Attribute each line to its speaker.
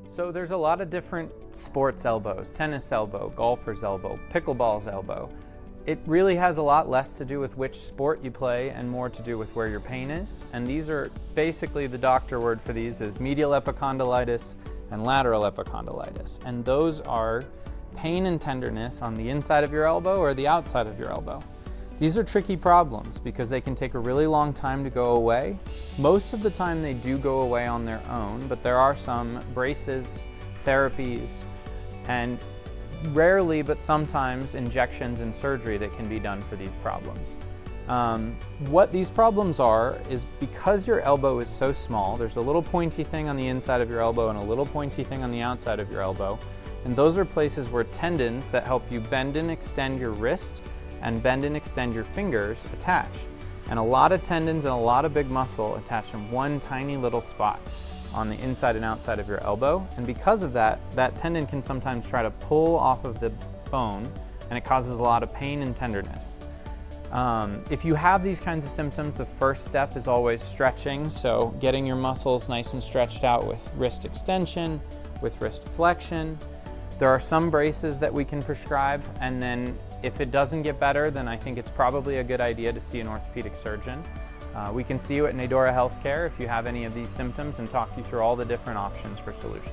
Speaker 1: So there's a lot of different sports elbows: tennis elbow, golfer's elbow, pickleball's elbow. It really has a lot less to do with which sport you play and more to do with where your pain is. And these are basically, the doctor word for these is medial epicondylitis and lateral epicondylitis. And those are pain and tenderness on the inside of your elbow or the outside of your elbow. These are tricky problems because they can take a really long time to go away. Most of the time they do go away on their own, but there are some braces, therapies, and rarely but sometimes injections and surgery that can be done for these problems. What these problems are is, because your elbow is so small, there's a little pointy thing on the inside of your elbow and a little pointy thing on the outside of your elbow, and those are places where tendons that help you bend and extend your wrist and bend and extend your fingers attach. And a lot of tendons and a lot of big muscle attach in one tiny little spot on the inside and outside of your elbow. And because of that, that tendon can sometimes try to pull off of the bone, and it causes a lot of pain and tenderness. If you have these kinds of symptoms, the first step is always stretching. So getting your muscles nice and stretched out with wrist extension, with wrist flexion. There are some braces that we can prescribe, and then if it doesn't get better, then I think it's probably a good idea to see an orthopedic surgeon. We can see you at Nadora Healthcare if you have any of these symptoms and talk you through all the different options for solutions.